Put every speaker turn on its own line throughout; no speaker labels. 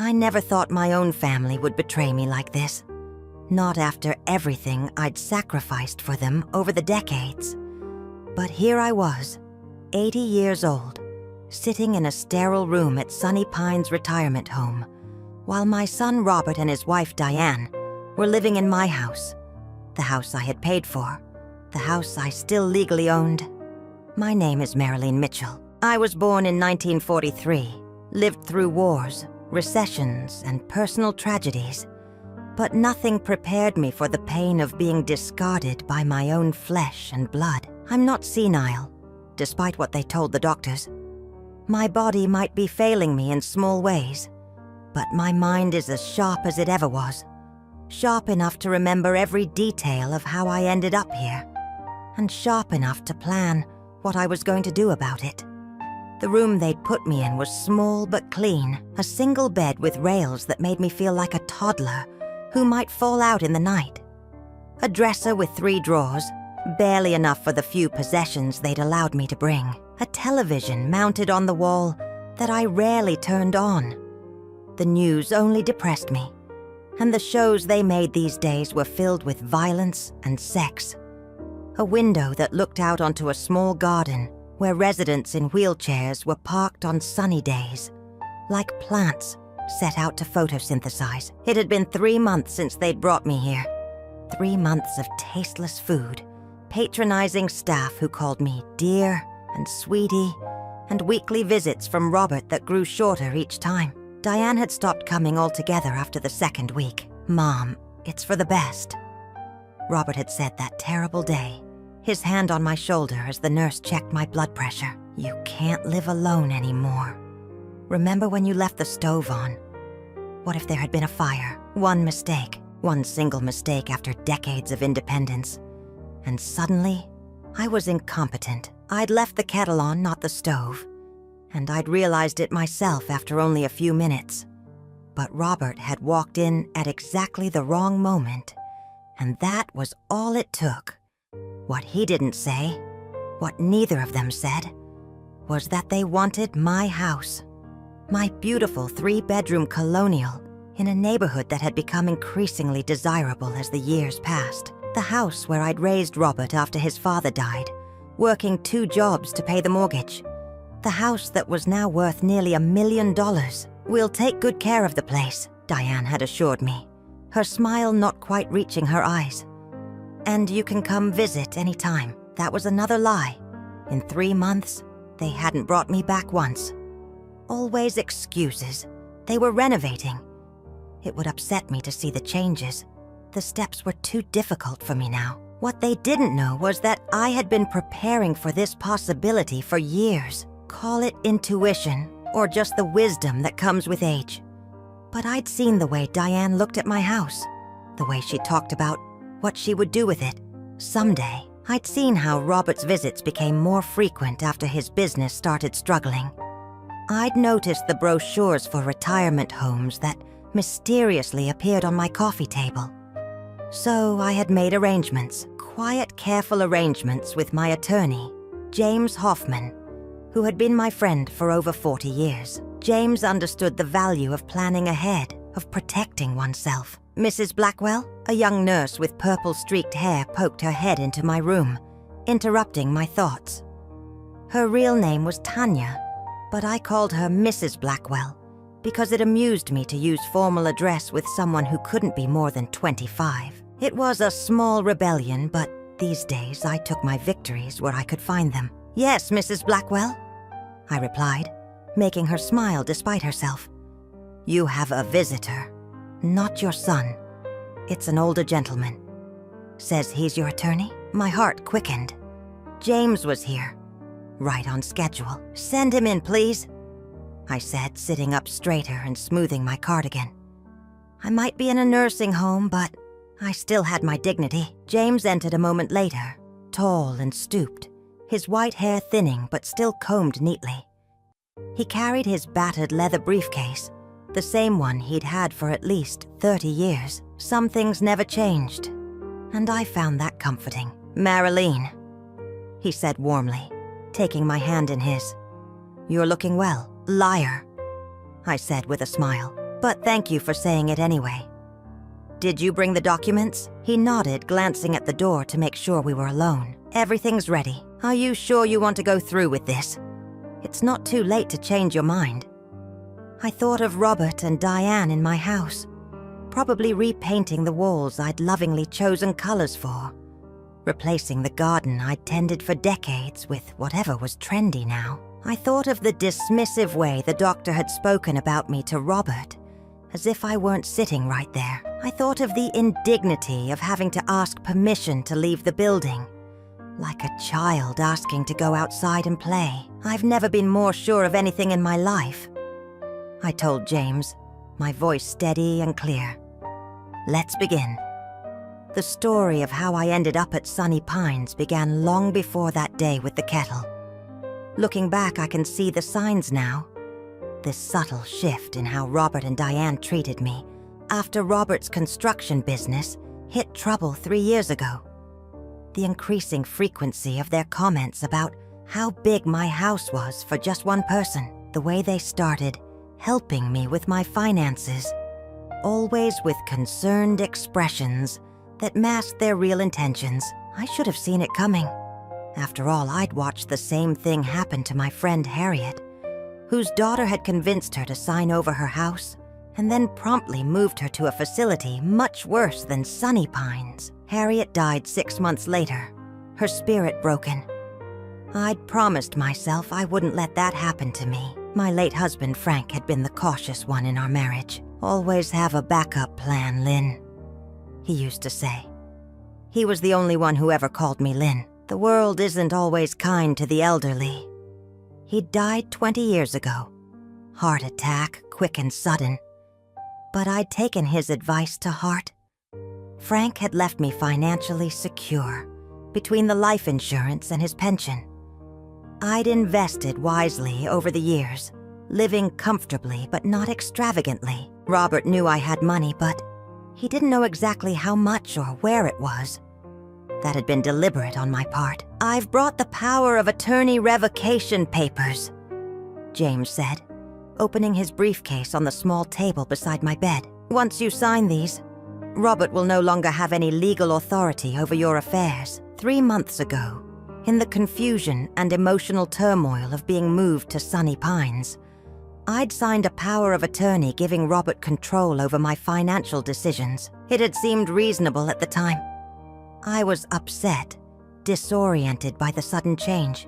I never thought my own family would betray me like this. Not after everything I'd sacrificed for them over the decades. But here I was, 80 years old, sitting in a sterile room at Sunny Pines retirement home, while my son Robert and his wife Diane were living in my house, the house I had paid for, the house I still legally owned. My name is Marylene Mitchell. I was born in 1943, lived through wars, recessions, and personal tragedies, but nothing prepared me for the pain of being discarded by my own flesh and blood. I'm not senile, despite what they told the doctors. My body might be failing me in small ways, but my mind is as sharp as it ever was, sharp enough to remember every detail of how I ended up here, and sharp enough to plan what I was going to do about it. The room they'd put me in was small but clean, a single bed with rails that made me feel like a toddler who might fall out in the night. A dresser with 3 drawers, barely enough for the few possessions they'd allowed me to bring. A television mounted on the wall that I rarely turned on. The news only depressed me, and the shows they made these days were filled with violence and sex. A window that looked out onto a small garden where residents in wheelchairs were parked on sunny days, like plants set out to photosynthesize. It had been 3 months since they'd brought me here. 3 months of tasteless food, patronizing staff who called me dear and sweetie, and weekly visits from Robert that grew shorter each time. Diane had stopped coming altogether after the 2nd week. "Mom, it's for the best," Robert had said that terrible day, his hand on my shoulder as the nurse checked my blood pressure. "You can't live alone anymore. Remember when you left the stove on? What if there had been a fire? One mistake, one single mistake after decades of independence. And suddenly, I was incompetent. I'd left the kettle on, not the stove, and I'd realized it myself after only a few minutes. But Robert had walked in at exactly the wrong moment, and that was all it took. What he didn't say, what neither of them said, was that they wanted my house. My beautiful 3-bedroom colonial in a neighborhood that had become increasingly desirable as the years passed. The house where I'd raised Robert after his father died, working 2 jobs to pay the mortgage. The house that was now worth nearly $1 million. "We'll take good care of the place," Diane had assured me, her smile not quite reaching her eyes. "And you can come visit any time." That was another lie. In 3 months, they hadn't brought me back once. Always excuses. They were renovating. It would upset me to see the changes. The steps were too difficult for me now. What they didn't know was that I had been preparing for this possibility for years. Call it intuition, or just the wisdom that comes with age. But I'd seen the way Diane looked at my house, the way she talked about what she would do with it someday. I'd seen how Robert's visits became more frequent after his business started struggling. I'd noticed the brochures for retirement homes that mysteriously appeared on my coffee table. So I had made arrangements, quiet, careful arrangements with my attorney, James Hoffman, who had been my friend for over 40 years. James understood the value of planning ahead, of protecting oneself. Mrs. Blackwell, a young nurse with purple-streaked hair, poked her head into my room, interrupting my thoughts. Her real name was Tanya, but I called her Mrs. Blackwell because it amused me to use formal address with someone who couldn't be more than 25. It was a small rebellion, but these days I took my victories where I could find them. "Yes, Mrs. Blackwell," I replied, making her smile despite herself. "You have a visitor, not your son. It's an older gentleman. Says he's your attorney?" My heart quickened. James was here, right on schedule. "Send him in, please," I said, sitting up straighter and smoothing my cardigan. I might be in a nursing home, but I still had my dignity. James entered a moment later, tall and stooped, his white hair thinning but still combed neatly. He carried his battered leather briefcase, the same one he'd had for at least 30 years. Some things never changed, and I found that comforting. "Marylene," he said warmly, taking my hand in his. "You're looking well." "Liar," I said with a smile. but thank you for saying it anyway. Did you bring the documents? He nodded, glancing at the door to make sure we were alone. Everything's ready. Are you sure you want to go through with this? It's not too late to change your mind. I thought of Robert and Diane in my house, probably repainting the walls I'd lovingly chosen colors for, replacing the garden I'd tended for decades with whatever was trendy now. I thought of the dismissive way the doctor had spoken about me to Robert, as if I weren't sitting right there. I thought of the indignity of having to ask permission to leave the building, like a child asking to go outside and play. I've never been more sure of anything in my life. I told James, my voice steady and clear. Let's begin. The story of how I ended up at Sunny Pines began long before that day with the kettle. Looking back, I can see the signs now. This subtle shift in how Robert and Diane treated me after Robert's construction business hit trouble 3 years ago. The increasing frequency of their comments about how big my house was for just one person. The way they started helping me with my finances, always with concerned expressions that masked their real intentions. I should have seen it coming. After all, I'd watched the same thing happen to my friend Harriet, whose daughter had convinced her to sign over her house and then promptly moved her to a facility much worse than Sunny Pines. Harriet died 6 months later, her spirit broken. I'd promised myself I wouldn't let that happen to me. My late husband, Frank, had been the cautious one in our marriage. Always have a backup plan, Lynn, he used to say. He was the only one who ever called me Lynn. The world isn't always kind to the elderly. He died 20 years ago. Heart attack, quick and sudden. But I'd taken his advice to heart. Frank had left me financially secure between the life insurance and his pension. I'd invested wisely over the years, living comfortably but not extravagantly. Robert knew I had money, but he didn't know exactly how much or where it was. That had been deliberate on my part. I've brought the power of attorney revocation papers, James said, opening his briefcase on the small table beside my bed. Once you sign these, Robert will no longer have any legal authority over your affairs. 3 months ago, in the confusion and emotional turmoil of being moved to Sunny Pines, I'd signed a power of attorney giving Robert control over my financial decisions. It had seemed reasonable at the time. I was upset, disoriented by the sudden change,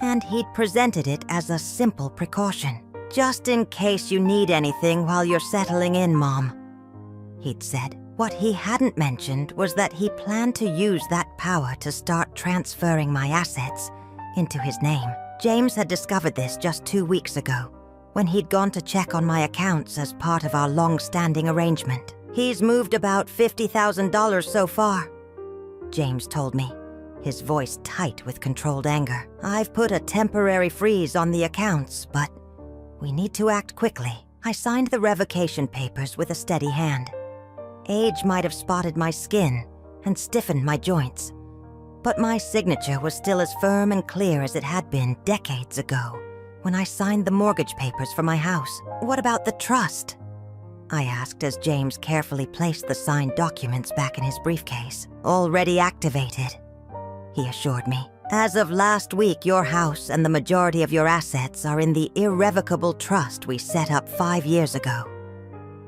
and he'd presented it as a simple precaution. Just in case you need anything while you're settling in, Mom, he'd said. What he hadn't mentioned was that he planned to use that power to start transferring my assets into his name. James had discovered this just 2 weeks ago, when he'd gone to check on my accounts as part of our long-standing arrangement. He's moved about $50,000 so far, James told me, his voice tight with controlled anger. I've put a temporary freeze on the accounts, but we need to act quickly. I signed the revocation papers with a steady hand. Age might have spotted my skin and stiffened my joints, but my signature was still as firm and clear as it had been decades ago when I signed the mortgage papers for my house. What about the trust? I asked as James carefully placed the signed documents back in his briefcase. Already activated, he assured me. As of last week, your house and the majority of your assets are in the irrevocable trust we set up 5 years ago.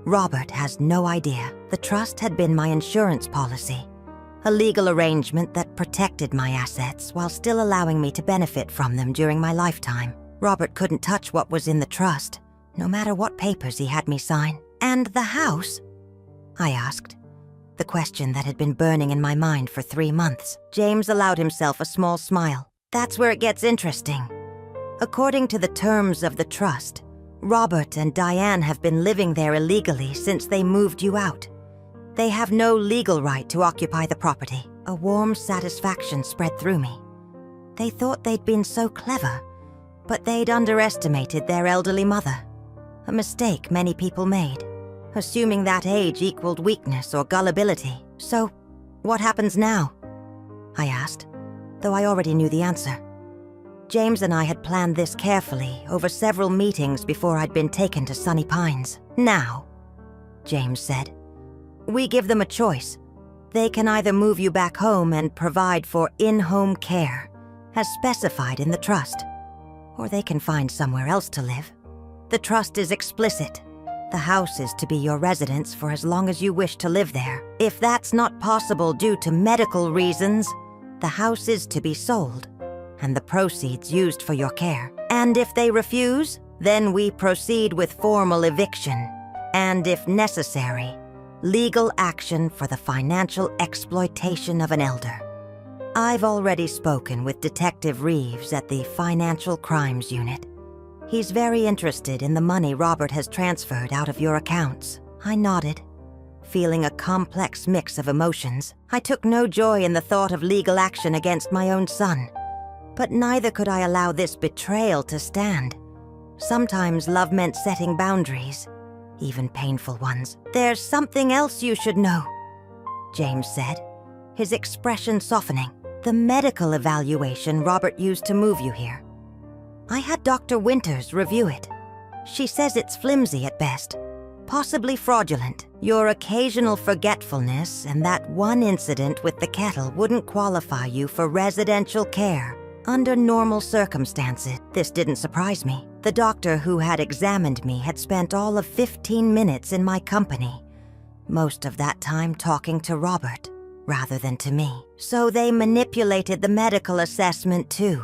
Robert has no idea. The trust had been my insurance policy, a legal arrangement that protected my assets while still allowing me to benefit from them during my lifetime. Robert couldn't touch what was in the trust, no matter what papers he had me sign. And the house? I asked, the question that had been burning in my mind for 3 months. James allowed himself a small smile. That's where it gets interesting. According to the terms of the trust, Robert and Diane have been living there illegally since they moved you out. They have no legal right to occupy the property. A warm satisfaction spread through me. They thought they'd been so clever, but they'd underestimated their elderly mother. A mistake many people made, assuming that age equaled weakness or gullibility. So, what happens now? I asked, though I already knew the answer. James and I had planned this carefully over several meetings before I'd been taken to Sunny Pines. Now, James said. "We give them a choice. They can either move you back home and provide for in-home care, as specified in the trust, or they can find somewhere else to live. The trust is explicit. The house is to be your residence for as long as you wish to live there. If that's not possible due to medical reasons, the house is to be sold, and the proceeds used for your care. And if they refuse, then we proceed with formal eviction, and if necessary, legal action for the financial exploitation of an elder. I've already spoken with Detective Reeves at the Financial Crimes Unit. He's very interested in the money Robert has transferred out of your accounts." I nodded, feeling a complex mix of emotions. I took no joy in the thought of legal action against my own son, but neither could I allow this betrayal to stand. Sometimes love meant setting boundaries, even painful ones. "There's something else you should know," James said, his expression softening. "The medical evaluation Robert used to move you here. I had Dr. Winters review it. She says it's flimsy at best, possibly fraudulent. Your occasional forgetfulness and that one incident with the kettle wouldn't qualify you for residential care under normal circumstances." This didn't surprise me. The doctor who had examined me had spent all of 15 minutes in my company, most of that time talking to Robert rather than to me. "So they manipulated the medical assessment too,"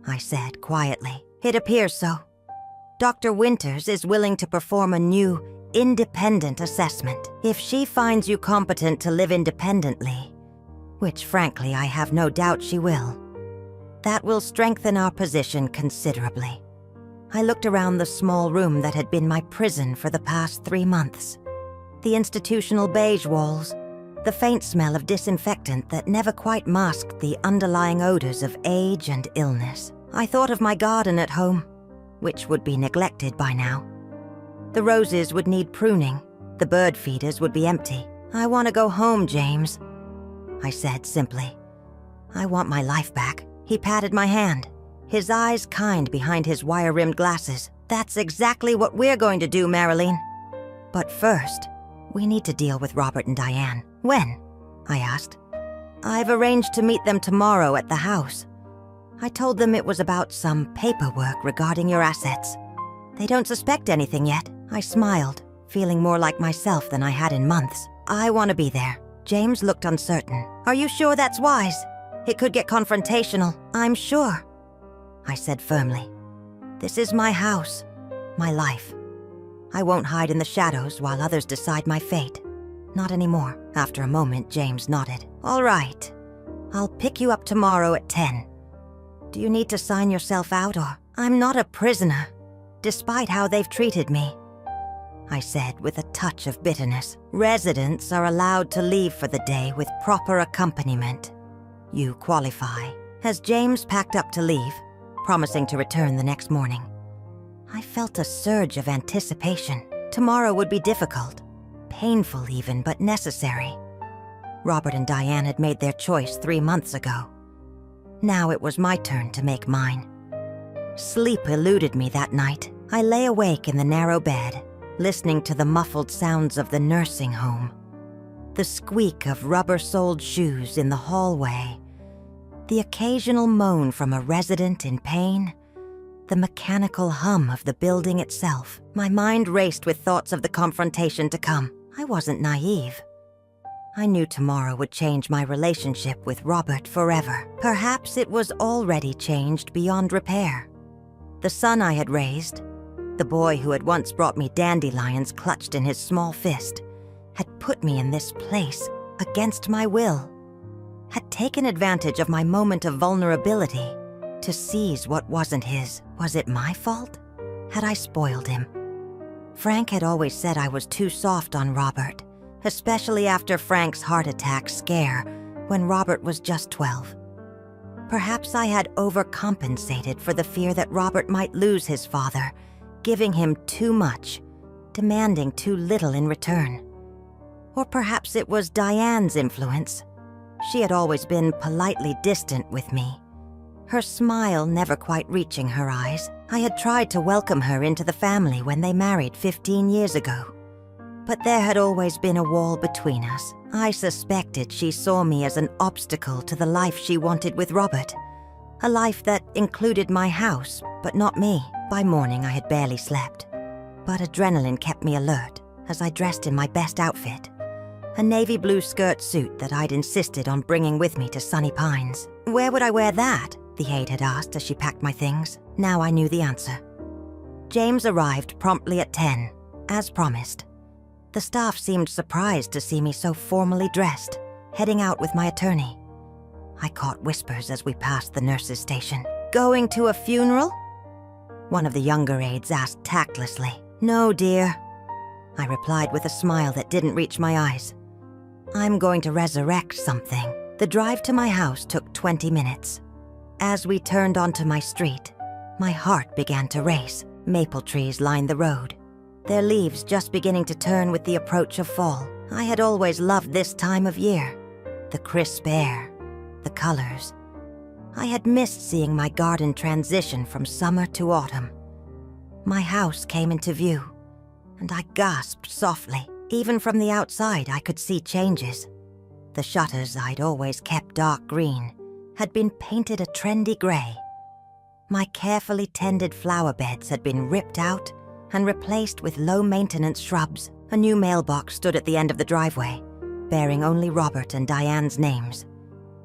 I said quietly. "It appears so. Dr. Winters is willing to perform a new, independent assessment. If she finds you competent to live independently, which frankly I have no doubt she will, that will strengthen our position considerably." I looked around the small room that had been my prison for the past 3 months. The institutional beige walls, the faint smell of disinfectant that never quite masked the underlying odors of age and illness. I thought of my garden at home, which would be neglected by now. The roses would need pruning, the bird feeders would be empty. "I want to go home, James," I said simply. "I want my life back." He patted my hand, his eyes kind behind his wire-rimmed glasses. "That's exactly what we're going to do, Marylene. But first, we need to deal with Robert and Diane." "When?" I asked. "I've arranged to meet them tomorrow at the house. I told them it was about some paperwork regarding your assets. They don't suspect anything yet." I smiled, feeling more like myself than I had in months. "I want to be there." James looked uncertain. "Are you sure that's wise? It could get confrontational." "I'm sure," I said firmly. "This is my house, my life. I won't hide in the shadows while others decide my fate. Not anymore." After a moment, James nodded. "All right. I'll pick you up tomorrow at 10. Do you need to sign yourself out or?" "I'm not a prisoner, despite how they've treated me," I said with a touch of bitterness. "Residents are allowed to leave for the day with proper accompaniment. You qualify." As James packed up to leave, promising to return the next morning, I felt a surge of anticipation. Tomorrow would be difficult, painful even, but necessary. Robert and Diane had made their choice 3 months ago. Now it was my turn to make mine. Sleep eluded me that night. I lay awake in the narrow bed, listening to the muffled sounds of the nursing home, the squeak of rubber-soled shoes in the hallway, the occasional moan from a resident in pain, the mechanical hum of the building itself. My mind raced with thoughts of the confrontation to come. I wasn't naive. I knew tomorrow would change my relationship with Robert forever. Perhaps it was already changed beyond repair. The son I had raised, the boy who had once brought me dandelions clutched in his small fist, had put me in this place against my will, had taken advantage of my moment of vulnerability to seize what wasn't his. Was it my fault? Had I spoiled him? Frank had always said I was too soft on Robert, especially after Frank's heart attack scare when Robert was just 12. Perhaps I had overcompensated for the fear that Robert might lose his father, giving him too much, demanding too little in return. Or perhaps it was Diane's influence. She had always been politely distant with me, her smile never quite reaching her eyes. I had tried to welcome her into the family when they married 15 years ago. But there had always been a wall between us. I suspected she saw me as an obstacle to the life she wanted with Robert. A life that included my house, but not me. By morning, I had barely slept. But adrenaline kept me alert as I dressed in my best outfit. A navy blue skirt suit that I'd insisted on bringing with me to Sunny Pines. Where would I wear that? The aide had asked as she packed my things. Now I knew the answer. James arrived promptly at 10, as promised. The staff seemed surprised to see me so formally dressed, heading out with my attorney. I caught whispers as we passed the nurse's station. Going to a funeral? One of the younger aides asked tactlessly. No, dear. I replied with a smile that didn't reach my eyes. I'm going to resurrect something. The drive to my house took 20 minutes. As we turned onto my street, my heart began to race. Maple trees lined the road, their leaves just beginning to turn with the approach of fall. I had always loved this time of year. The crisp air, the colors. I had missed seeing my garden transition from summer to autumn. My house came into view, and I gasped softly. Even from the outside, I could see changes. The shutters I'd always kept dark green had been painted a trendy gray. My carefully tended flower beds had been ripped out and replaced with low-maintenance shrubs. A new mailbox stood at the end of the driveway, bearing only Robert and Diane's names.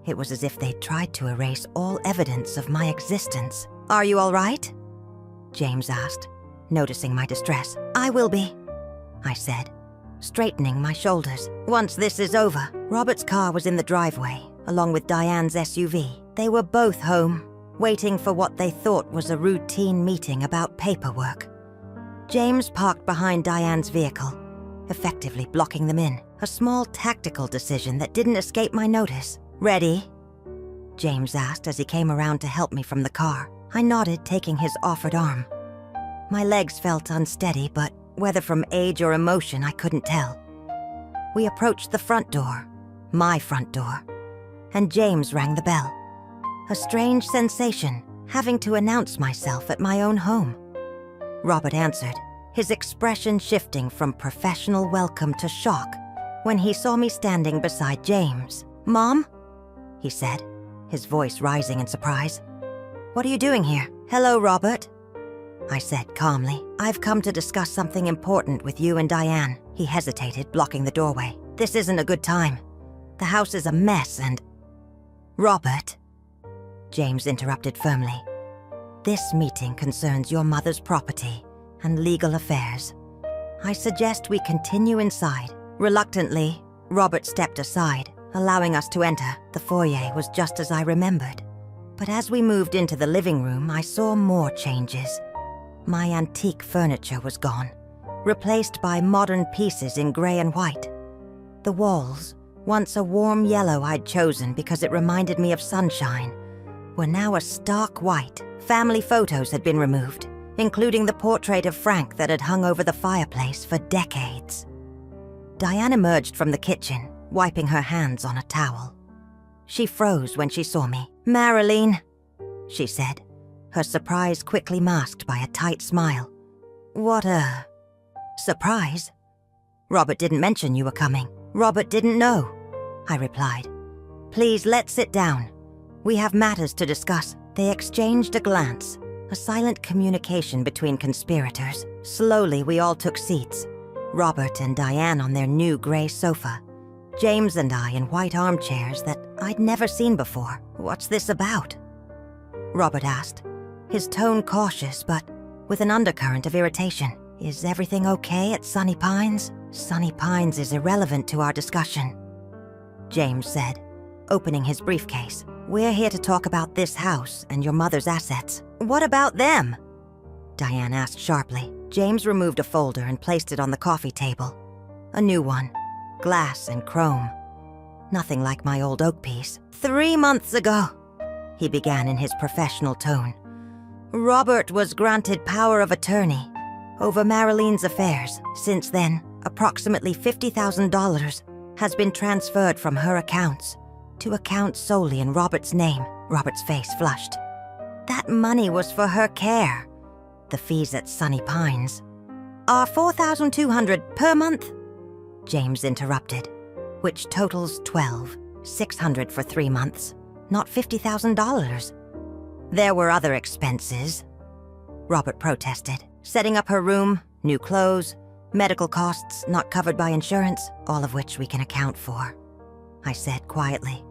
It was as if they'd tried to erase all evidence of my existence. Are you all right? James asked, noticing my distress. I will be, I said, straightening my shoulders. Once this is over. Robert's car was in the driveway, along with Diane's SUV. They were both home, waiting for what they thought was a routine meeting about paperwork. James parked behind Diane's vehicle, effectively blocking them in. A small tactical decision that didn't escape my notice. Ready? James asked as he came around to help me from the car. I nodded, taking his offered arm. My legs felt unsteady, but whether from age or emotion, I couldn't tell. We approached the front door, my front door, and James rang the bell. A strange sensation, having to announce myself at my own home. Robert answered, his expression shifting from professional welcome to shock when he saw me standing beside James. Mom? He said, his voice rising in surprise. What are you doing here? Hello, Robert, I said calmly. I've come to discuss something important with you and Diane. He hesitated, blocking the doorway. This isn't a good time. The house is a mess and... Robert, James interrupted firmly. This meeting concerns your mother's property and legal affairs. I suggest we continue inside. Reluctantly, Robert stepped aside, allowing us to enter. The foyer was just as I remembered. But as we moved into the living room, I saw more changes. My antique furniture was gone, replaced by modern pieces in gray and white. The walls, once a warm yellow I'd chosen because it reminded me of sunshine, were now a stark white. Family photos had been removed, including the portrait of Frank that had hung over the fireplace for decades. Diane emerged from the kitchen, wiping her hands on a towel. She froze when she saw me. Marylene, she said, her surprise quickly masked by a tight smile. What a... surprise? Robert didn't mention you were coming. Robert didn't know, I replied. Please, let's sit down. We have matters to discuss. They exchanged a glance, a silent communication between conspirators. Slowly, we all took seats. Robert and Diane on their new gray sofa. James and I in white armchairs that I'd never seen before. What's this about? Robert asked, his tone cautious but with an undercurrent of irritation. Is everything okay at Sunny Pines? Sunny Pines is irrelevant to our discussion, James said, opening his briefcase. We're here to talk about this house and your mother's assets. What about them? Diane asked sharply. James removed a folder and placed it on the coffee table. A new one, glass and chrome. Nothing like my old oak piece. 3 months ago, he began in his professional tone, Robert was granted power of attorney over Marylene's affairs. Since then, approximately $50,000 has been transferred from her accounts to accounts solely in Robert's name. Robert's face flushed. That money was for her care. The fees at Sunny Pines are $4,200 per month, James interrupted. Which totals 12, $600 for 3 months, not $50,000. There were other expenses, Robert protested. Setting up her room, new clothes, medical costs not covered by insurance, all of which we can account for, I said quietly.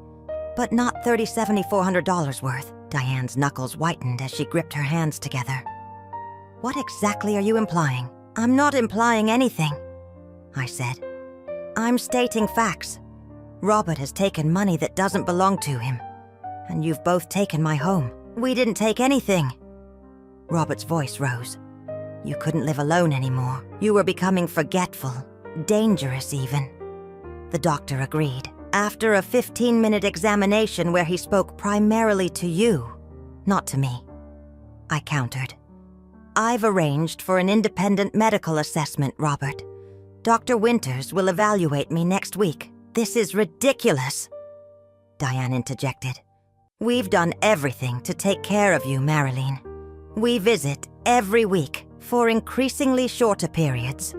But not $3,400 worth. Diane's knuckles whitened as she gripped her hands together. What exactly are you implying? I'm not implying anything, I said. I'm stating facts. Robert has taken money that doesn't belong to him, and you've both taken my home. We didn't take anything. Robert's voice rose. You couldn't live alone anymore. You were becoming forgetful, dangerous even. The doctor agreed. After a 15-minute examination where he spoke primarily to you, not to me, I countered. I've arranged for an independent medical assessment, Robert. Dr. Winters will evaluate me next week. This is ridiculous, Diane interjected. We've done everything to take care of you, Marylene. We visit every week for increasingly shorter periods,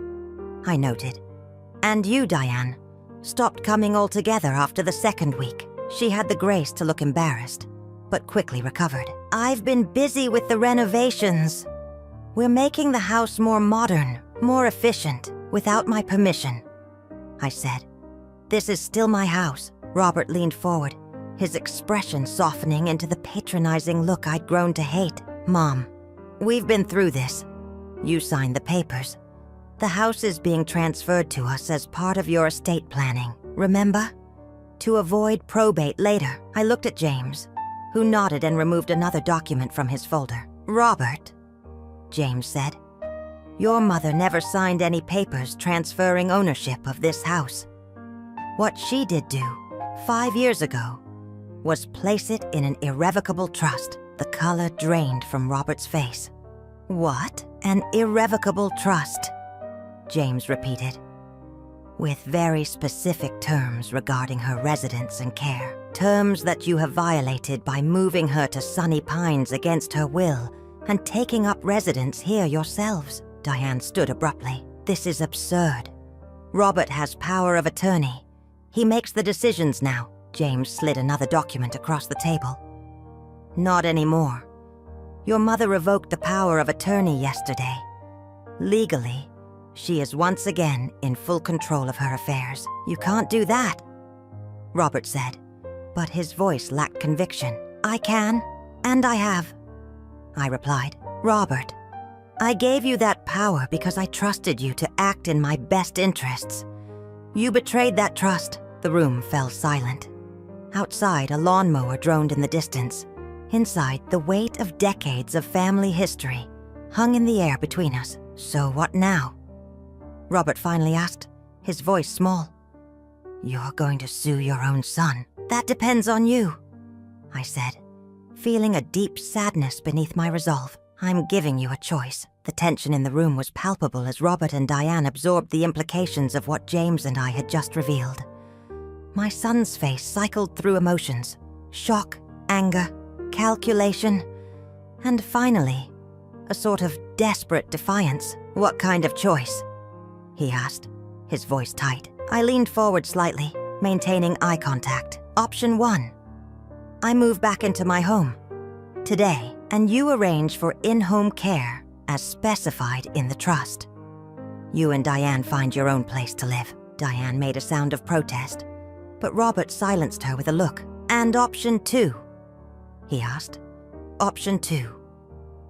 I noted. And you, Diane, stopped coming altogether after the second week. She had the grace to look embarrassed, but quickly recovered. I've been busy with the renovations. We're making the house more modern, more efficient, without my permission, I said. This is still my house. Robert leaned forward, his expression softening into the patronizing look I'd grown to hate. Mom, we've been through this. You signed the papers. The house is being transferred to us as part of your estate planning, remember? To avoid probate later. I looked at James, who nodded and removed another document from his folder. Robert, James said, your mother never signed any papers transferring ownership of this house. What she did do, 5 years ago, was place it in an irrevocable trust. The color drained from Robert's face. What? An irrevocable trust, James repeated, with very specific terms regarding her residence and care. Terms that you have violated by moving her to Sunny Pines against her will and taking up residence here yourselves. Diane stood abruptly. This is absurd. Robert has power of attorney. He makes the decisions now. James slid another document across the table. Not anymore. Your mother revoked the power of attorney yesterday. Legally, she is once again in full control of her affairs. You can't do that, Robert said, but his voice lacked conviction. I can, and I have, I replied. Robert, I gave you that power because I trusted you to act in my best interests. You betrayed that trust. The room fell silent. Outside, a lawnmower droned in the distance. Inside, the weight of decades of family history hung in the air between us. So what now? Robert finally asked, his voice small. You're going to sue your own son. That depends on you, I said, feeling a deep sadness beneath my resolve. I'm giving you a choice. The tension in the room was palpable as Robert and Diane absorbed the implications of what James and I had just revealed. My son's face cycled through emotions: shock, anger, calculation, and finally, a sort of desperate defiance. What kind of choice? He asked, his voice tight. I leaned forward slightly, maintaining eye contact. Option 1. I move back into my home today, and you arrange for in-home care as specified in the trust. You and Diane find your own place to live. Diane made a sound of protest, but Robert silenced her with a look. And option 2? He asked. Option 2.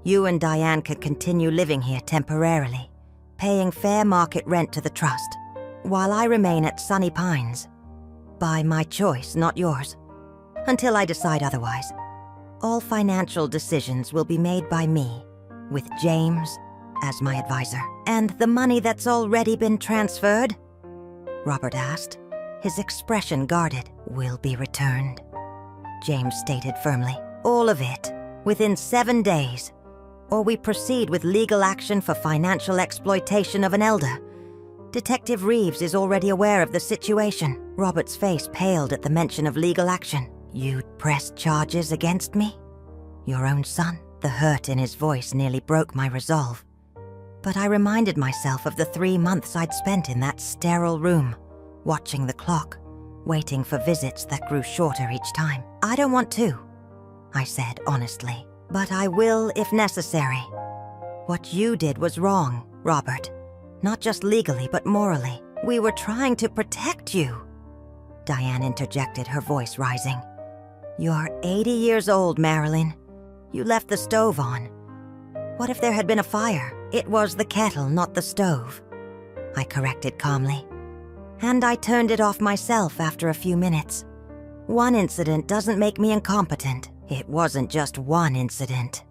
You and Diane can continue living here temporarily, paying fair market rent to the trust, while I remain at Sunny Pines. By my choice, not yours. Until I decide otherwise. All financial decisions will be made by me, with James as my advisor. And the money that's already been transferred? Robert asked, his expression guarded. Will be returned, James stated firmly. All of it, within 7 days, or we proceed with legal action for financial exploitation of an elder. Detective Reeves is already aware of the situation. Robert's face paled at the mention of legal action. You'd press charges against me? Your own son? The hurt in his voice nearly broke my resolve. But I reminded myself of the 3 months I'd spent in that sterile room, watching the clock, waiting for visits that grew shorter each time. I don't want to, I said honestly, but I will if necessary. What you did was wrong, Robert. Not just legally, but morally. We were trying to protect you. Diane interjected, her voice rising. You're 80 years old, Marylene. You left the stove on. What if there had been a fire? It was the kettle, not the stove, I corrected calmly. And I turned it off myself after a few minutes. One incident doesn't make me incompetent. It wasn't just one incident.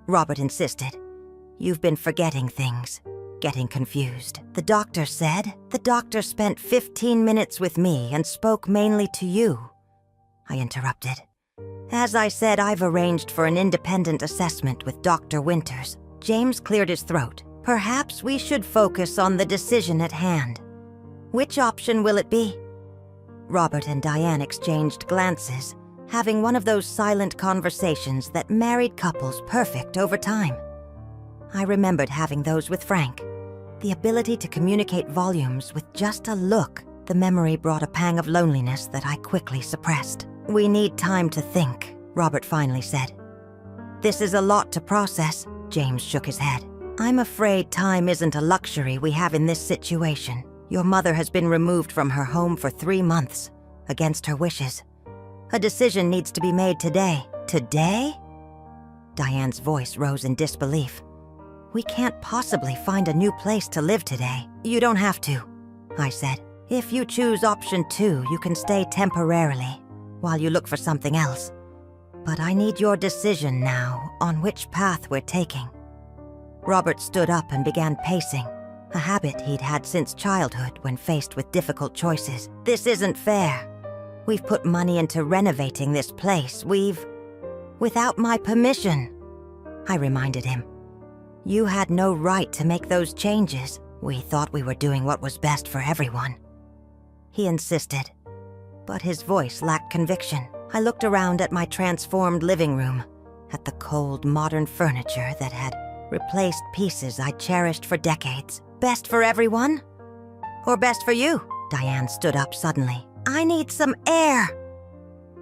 Robert insisted. You've been forgetting things, getting confused. The doctor said the doctor spent 15 minutes with me and spoke mainly to you, I interrupted. As I said, I've arranged for an independent assessment with Dr. Winters. James cleared his throat. Perhaps we should focus on the decision at hand. Which option will it be? Robert and Diane exchanged glances, having one of those silent conversations that married couples perfect over time. I remembered having those with Frank. The ability to communicate volumes with just a look. The memory brought a pang of loneliness that I quickly suppressed. We need time to think, Robert finally said. This is a lot to process, James shook his head. I'm afraid time isn't a luxury we have in this situation. Your mother has been removed from her home for 3 months, against her wishes. A decision needs to be made today. Today? Diane's voice rose in disbelief. We can't possibly find a new place to live today. You don't have to, I said. If you choose option 2, you can stay temporarily, while you look for something else. But I need your decision now on which path we're taking. Robert stood up and began pacing, a habit he'd had since childhood when faced with difficult choices. This isn't fair. We've put money into renovating this place. Without my permission, I reminded him. You had no right to make those changes. We thought we were doing what was best for everyone. He insisted, but his voice lacked conviction. I looked around at my transformed living room, at the cold, modern furniture that had replaced pieces I'd cherished for decades. Best for everyone? Or best for you? Diane stood up suddenly. I need some air,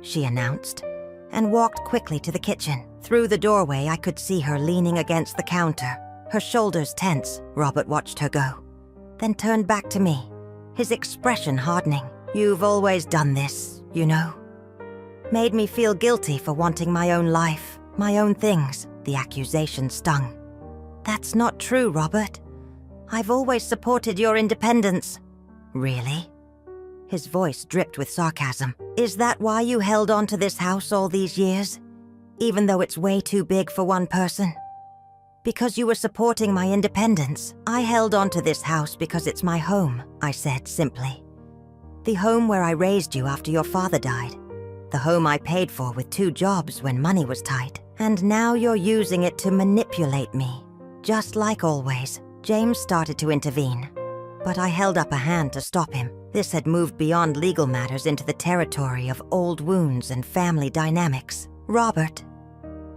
she announced, and walked quickly to the kitchen. Through the doorway, I could see her leaning against the counter, her shoulders tense. Robert watched her go, then turned back to me, his expression hardening. You've always done this, you know. Made me feel guilty for wanting my own life, my own things. The accusation stung. That's not true, Robert. I've always supported your independence. Really? His voice dripped with sarcasm. Is that why you held on to this house all these years? Even though it's way too big for one person? Because you were supporting my independence. I held on to this house because it's my home, I said simply. The home where I raised you after your father died. The home I paid for with 2 jobs when money was tight. And now you're using it to manipulate me. Just like always. James started to intervene, but I held up a hand to stop him. This had moved beyond legal matters into the territory of old wounds and family dynamics. Robert,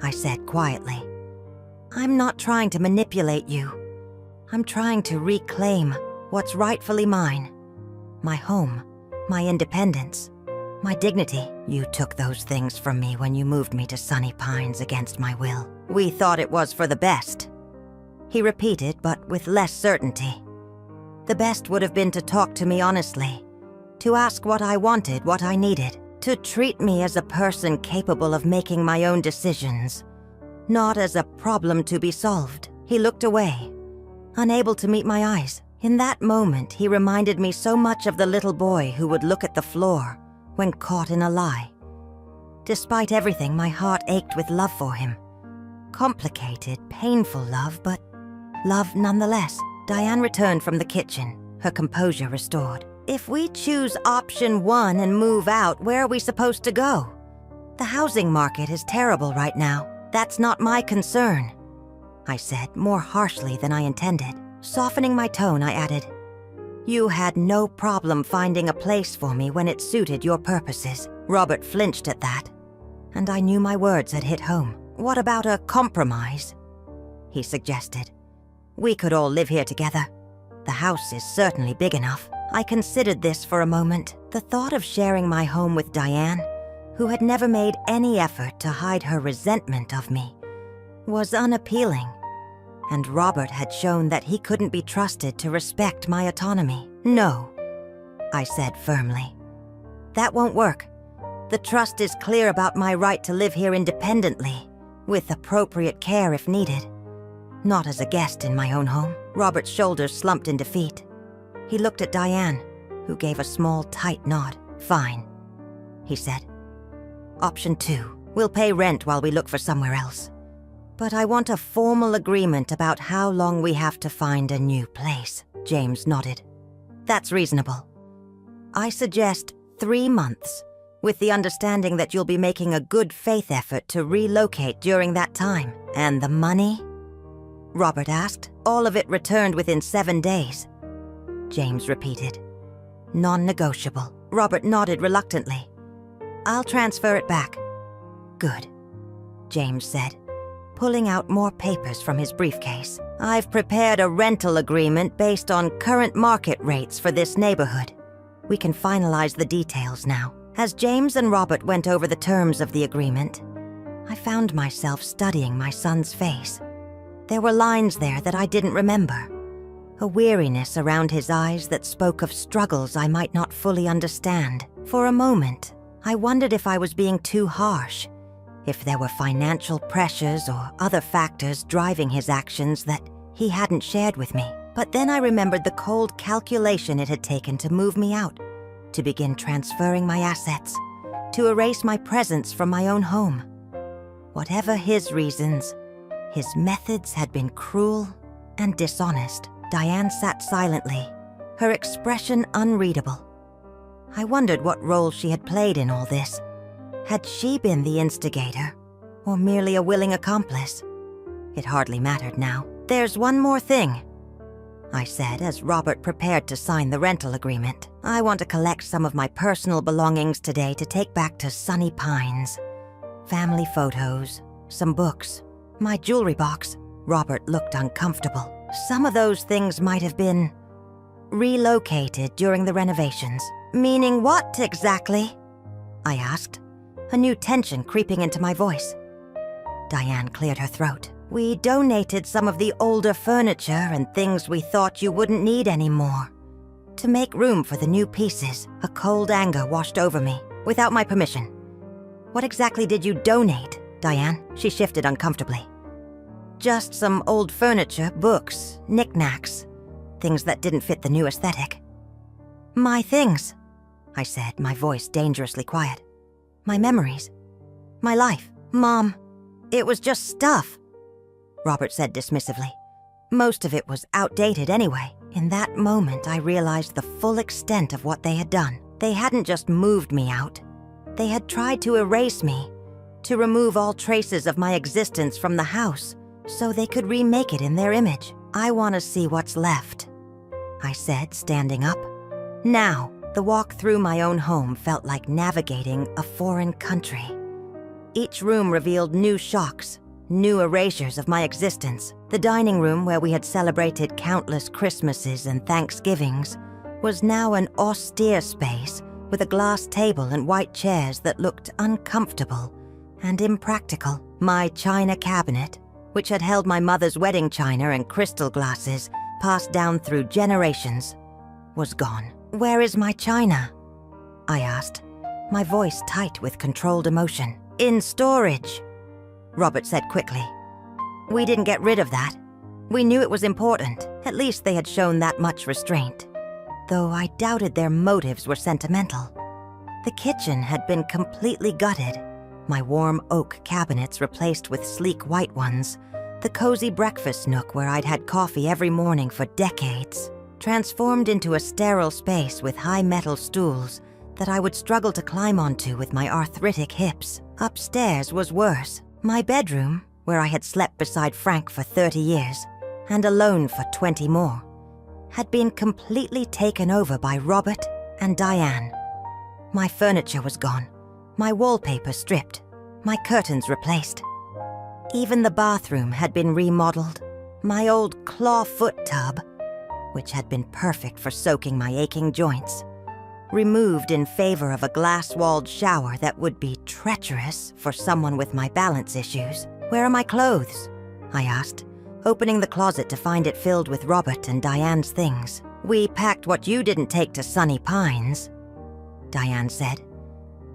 I said quietly, I'm not trying to manipulate you. I'm trying to reclaim what's rightfully mine. My home, my independence, my dignity. You took those things from me when you moved me to Sunny Pines against my will. We thought it was for the best. He repeated, but with less certainty. The best would have been to talk to me honestly, to ask what I wanted, what I needed, to treat me as a person capable of making my own decisions, not as a problem to be solved. He looked away, unable to meet my eyes. In that moment, he reminded me so much of the little boy who would look at the floor when caught in a lie. Despite everything, my heart ached with love for him. Complicated, painful love, but love nonetheless. Diane returned from the kitchen, her composure restored. If we choose option 1 and move out, where are we supposed to go? The housing market is terrible right now. That's not my concern, I said, more harshly than I intended. Softening my tone, I added, you had no problem finding a place for me when it suited your purposes. Robert flinched at that, and I knew my words had hit home. What about a compromise? He suggested. We could all live here together. The house is certainly big enough. I considered this for a moment. The thought of sharing my home with Diane, who had never made any effort to hide her resentment of me, was unappealing. And Robert had shown that he couldn't be trusted to respect my autonomy. No, I said firmly. That won't work. The trust is clear about my right to live here independently, with appropriate care if needed. Not as a guest in my own home. Robert's shoulders slumped in defeat. He looked at Diane, who gave a small, tight nod. Fine, he said. Option 2, we'll pay rent while we look for somewhere else. But I want a formal agreement about how long we have to find a new place. James nodded. That's reasonable. I suggest 3 months, with the understanding that you'll be making a good faith effort to relocate during that time. And the money? Robert asked. All of it returned within 7 days. James repeated. Non-negotiable. Robert nodded reluctantly. I'll transfer it back. Good, James said, pulling out more papers from his briefcase. I've prepared a rental agreement based on current market rates for this neighborhood. We can finalize the details now. As James and Robert went over the terms of the agreement, I found myself studying my son's face. There were lines there that I didn't remember. A weariness around his eyes that spoke of struggles I might not fully understand. For a moment, I wondered if I was being too harsh, if there were financial pressures or other factors driving his actions that he hadn't shared with me. But then I remembered the cold calculation it had taken to move me out, to begin transferring my assets, to erase my presence from my own home. Whatever his reasons, his methods had been cruel and dishonest. Diane sat silently, her expression unreadable. I wondered what role she had played in all this. Had she been the instigator, or merely a willing accomplice? It hardly mattered now. There's one more thing, I said as Robert prepared to sign the rental agreement. I want to collect some of my personal belongings today to take back to Sunny Pines. Family photos, some books, my jewelry box. Robert looked uncomfortable. Some of those things might have been relocated during the renovations. Meaning what exactly? I asked, a new tension creeping into my voice. Diane cleared her throat. We donated some of the older furniture and things we thought you wouldn't need anymore. To make room for the new pieces, a cold anger washed over me, without my permission. What exactly did you donate, Diane? She shifted uncomfortably. Just some old furniture, books, knickknacks, things that didn't fit the new aesthetic. My things, I said, my voice dangerously quiet. My memories. My life. Mom, it was just stuff, Robert said dismissively. Most of it was outdated anyway. In that moment, I realized the full extent of what they had done. They hadn't just moved me out. They had tried to erase me, to remove all traces of my existence from the house, so they could remake it in their image. I want to see what's left, I said, standing up. Now, the walk through my own home felt like navigating a foreign country. Each room revealed new shocks, new erasures of my existence. The dining room, where we had celebrated countless Christmases and Thanksgivings, was now an austere space with a glass table and white chairs that looked uncomfortable and impractical. My china cabinet, which had held my mother's wedding china and crystal glasses passed down through generations, was gone. Where is my china? I asked, my voice tight with controlled emotion. In storage, Robert said quickly. We didn't get rid of that. We knew it was important. At least they had shown that much restraint. Though I doubted their motives were sentimental. The kitchen had been completely gutted, my warm oak cabinets replaced with sleek white ones, the cozy breakfast nook where I'd had coffee every morning for decades, transformed into a sterile space with high metal stools that I would struggle to climb onto with my arthritic hips. Upstairs was worse. My bedroom, where I had slept beside Frank for 30 years, and alone for 20 more, had been completely taken over by Robert and Diane. My furniture was gone, my wallpaper stripped, my curtains replaced. Even the bathroom had been remodeled, My old claw-foot tub, which had been perfect for soaking my aching joints, removed in favor of a glass-walled shower that would be treacherous for someone with my balance issues. "Where are my clothes?" I asked, opening the closet to find it filled with Robert and Diane's things. "We packed what you didn't take to Sunny Pines," Diane said.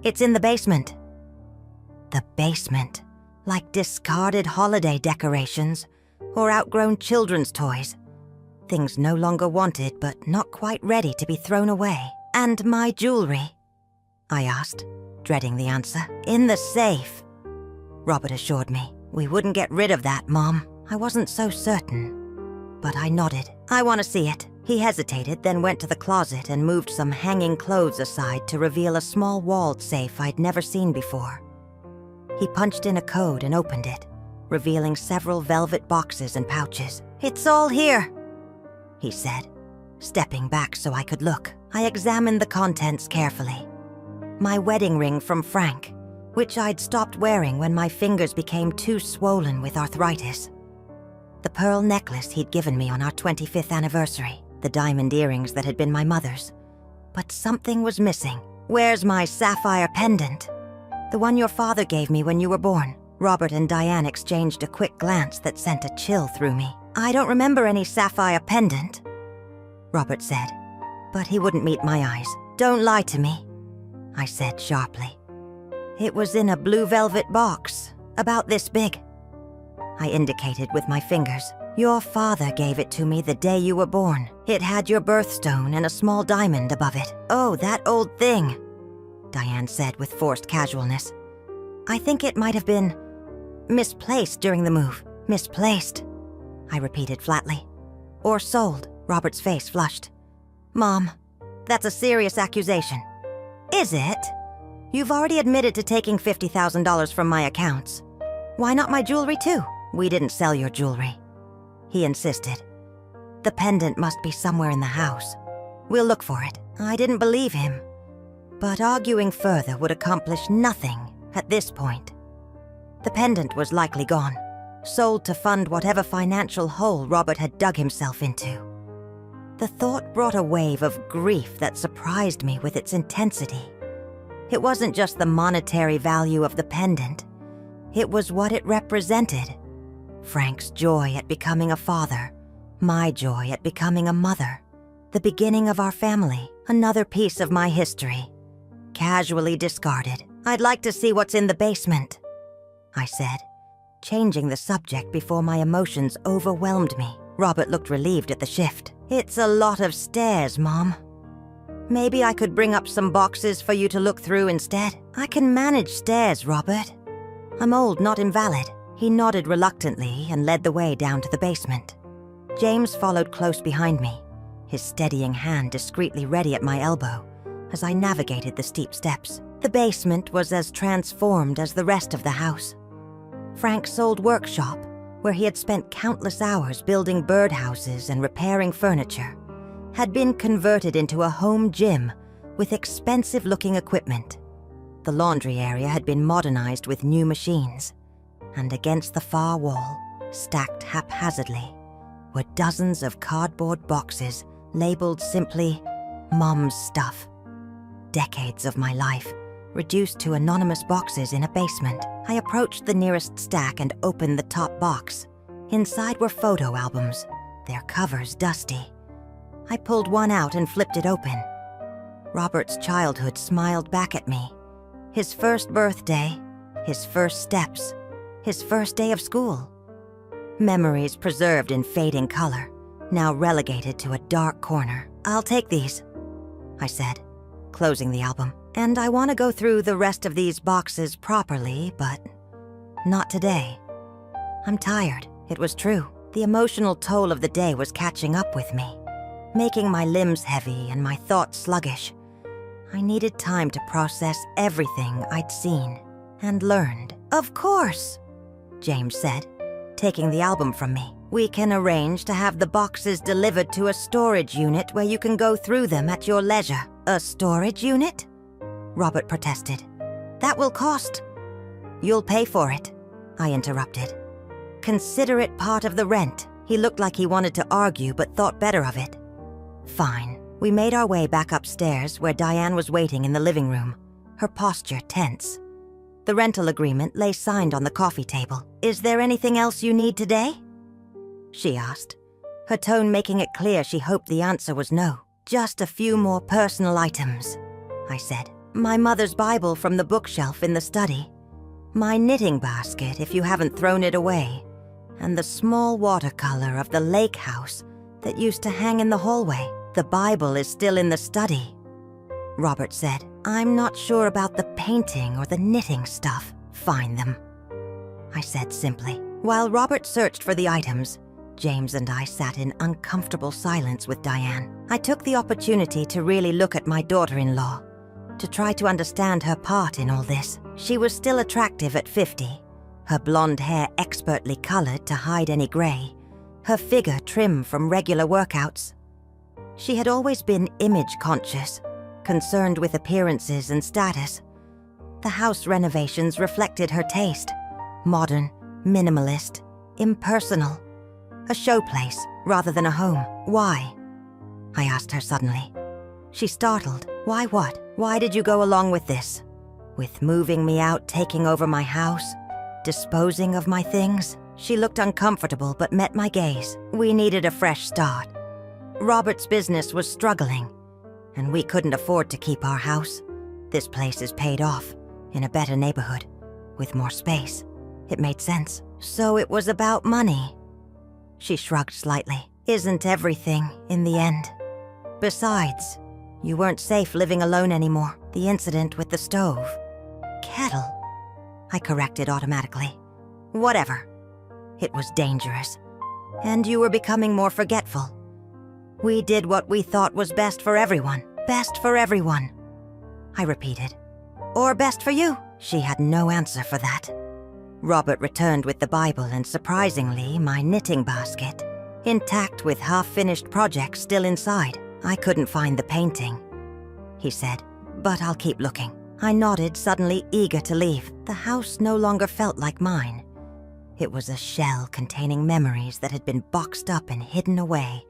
"It's in the basement." The basement, like discarded holiday decorations or outgrown children's toys. Things no longer wanted but not quite ready to be thrown away. "And my jewelry?" I asked, dreading the answer. "In the safe," Robert assured me. "We wouldn't get rid of that, Mom." I wasn't so certain, but I nodded. "I want to see it." He hesitated, then went to the closet and moved some hanging clothes aside to reveal a small walled safe I'd never seen before. He punched in a code and opened it, revealing several velvet boxes and pouches. "It's all here," he said, stepping back so I could look. I examined the contents carefully. My wedding ring from Frank, which I'd stopped wearing when my fingers became too swollen with arthritis. The pearl necklace he'd given me on our 25th anniversary. The diamond earrings that had been my mother's. But something was missing. "Where's my sapphire pendant?" "The one your father gave me when you were born." Robert and Diane exchanged a quick glance that sent a chill through me. "I don't remember any sapphire pendant," Robert said, but he wouldn't meet my eyes. "Don't lie to me," I said sharply. "It was in a blue velvet box, about this big." I indicated with my fingers. "Your father gave it to me the day you were born. It had your birthstone and a small diamond above it." "Oh, that old thing," Diane said with forced casualness. "I think it might have been misplaced during the move." "Misplaced," I repeated flatly. "Or sold." Robert's face flushed. "Mom, that's a serious accusation." "Is it? You've already admitted to taking $50,000 from my accounts. Why not my jewelry too?" "We didn't sell your jewelry," he insisted. "The pendant must be somewhere in the house. We'll look for it." I didn't believe him, but arguing further would accomplish nothing at this point. The pendant was likely gone, sold to fund whatever financial hole Robert had dug himself into. The thought brought a wave of grief that surprised me with its intensity. It wasn't just the monetary value of the pendant. It was what it represented. Frank's joy at becoming a father, my joy at becoming a mother, the beginning of our family, another piece of my history, casually discarded. "I'd like to see what's in the basement," I said, changing the subject before my emotions overwhelmed me. Robert looked relieved at the shift. "It's a lot of stairs, Mom. Maybe I could bring up some boxes for you to look through instead." "I can manage stairs, Robert. I'm old, not invalid." He nodded reluctantly and led the way down to the basement. James followed close behind me, his steadying hand discreetly ready at my elbow as I navigated the steep steps. The basement was as transformed as the rest of the house. Frank's old workshop, where he had spent countless hours building birdhouses and repairing furniture, had been converted into a home gym with expensive-looking equipment. The laundry area had been modernized with new machines, and against the far wall, stacked haphazardly, were dozens of cardboard boxes labeled simply Mom's Stuff. Decades of my life, reduced to anonymous boxes in a basement. I approached the nearest stack and opened the top box. Inside were photo albums, their covers dusty. I pulled one out and flipped it open. Robert's childhood smiled back at me. His first birthday, his first steps, his first day of school. Memories preserved in fading color, now relegated to a dark corner. "I'll take these," I said, closing the album. "And I want to go through the rest of these boxes properly, but not today. I'm tired." It was true. The emotional toll of the day was catching up with me, making my limbs heavy and my thoughts sluggish. I needed time to process everything I'd seen and learned. "Of course," James said, taking the album from me. "We can arrange to have the boxes delivered to a storage unit where you can go through them at your leisure." "A storage unit?" Robert protested. "That will cost." "You'll pay for it," I interrupted. "Consider it part of the rent." He looked like he wanted to argue but thought better of it. Fine. We made our way back upstairs where Diane was waiting in the living room, her posture tense. The rental agreement lay signed on the coffee table. "Is there anything else you need today?" she asked, her tone making it clear she hoped the answer was no. "Just a few more personal items," I said. "My mother's Bible from the bookshelf in the study, my knitting basket if you haven't thrown it away, and the small watercolor of the lake house that used to hang in the hallway. The Bible is still in the study," Robert said. "I'm not sure about the painting or the knitting stuff." "Find them," I said simply. While Robert searched for the items, James and I sat in uncomfortable silence with Diane. I took the opportunity to really look at my daughter-in-law, to try to understand her part in all this. She was still attractive at 50, her blonde hair expertly colored to hide any gray, her figure trim from regular workouts. She had always been image-conscious, concerned with appearances and status. The house renovations reflected her taste: modern, minimalist, impersonal. A showplace rather than a home. "Why?" I asked her suddenly. She startled. "Why what? Why did you go along with this? With moving me out, taking over my house, disposing of my things?" She looked uncomfortable but met my gaze. "We needed a fresh start. Robert's business was struggling, and we couldn't afford to keep our house. This place is paid off, in a better neighborhood, with more space. It made sense. So it was about money." She shrugged slightly. "Isn't everything, in the end? Besides, you weren't safe living alone anymore. The incident with the stove." "Kettle," I corrected automatically. "Whatever. It was dangerous. And you were becoming more forgetful. We did what we thought was best for everyone." "Best for everyone," I repeated. "Or best for you?" She had no answer for that. Robert returned with the Bible and, surprisingly, my knitting basket, intact with half-finished projects still inside. "I couldn't find the painting," he said, "but I'll keep looking." I nodded, suddenly eager to leave. The house no longer felt like mine. It was a shell containing memories that had been boxed up and hidden away,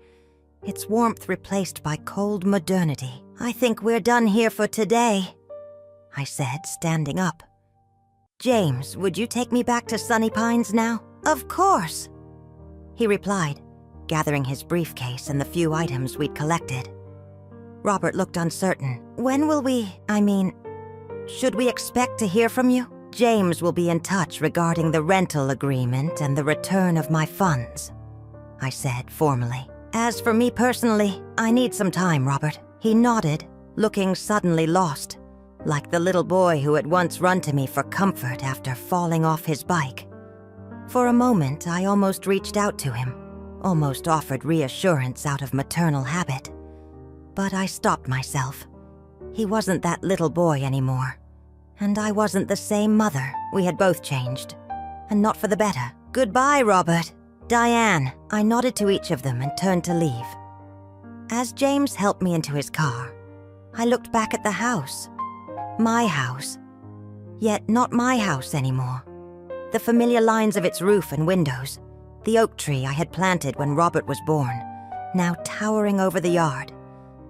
its warmth replaced by cold modernity. "I think we're done here for today," I said, standing up. "James, would you take me back to Sunny Pines now?" "Of course," he replied, gathering his briefcase and the few items we'd collected. Robert looked uncertain. "When will should we expect to hear from you?" "James will be in touch regarding the rental agreement and the return of my funds," I said formally. "As for me personally, I need some time, Robert." He nodded, looking suddenly lost, like the little boy who had once run to me for comfort after falling off his bike. For a moment, I almost reached out to him, almost offered reassurance out of maternal habit. But I stopped myself. He wasn't that little boy anymore, and I wasn't the same mother. We had both changed, and not for the better. "Goodbye, Robert. Diane." I nodded to each of them and turned to leave. As James helped me into his car, I looked back at the house. My house. Yet not my house anymore. The familiar lines of its roof and windows, the oak tree I had planted when Robert was born, now towering over the yard,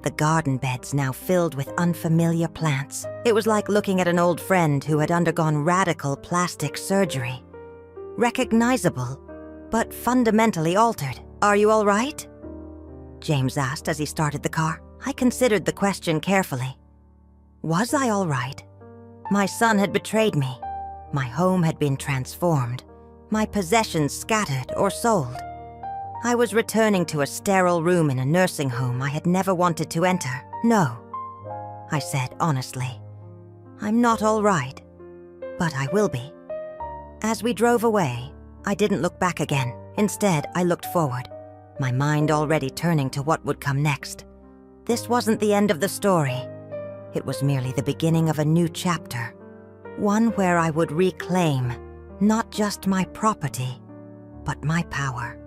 the garden beds now filled with unfamiliar plants. It was like looking at an old friend who had undergone radical plastic surgery. Recognizable, but fundamentally altered. "Are you all right?" James asked as he started the car. I considered the question carefully. Was I all right? My son had betrayed me. My home had been transformed. My possessions scattered or sold. I was returning to a sterile room in a nursing home I had never wanted to enter. "No," I said honestly. "I'm not all right, but I will be." As we drove away, I didn't look back again. Instead, I looked forward, my mind already turning to what would come next. This wasn't the end of the story. It was merely the beginning of a new chapter, one where I would reclaim not just my property, but my power.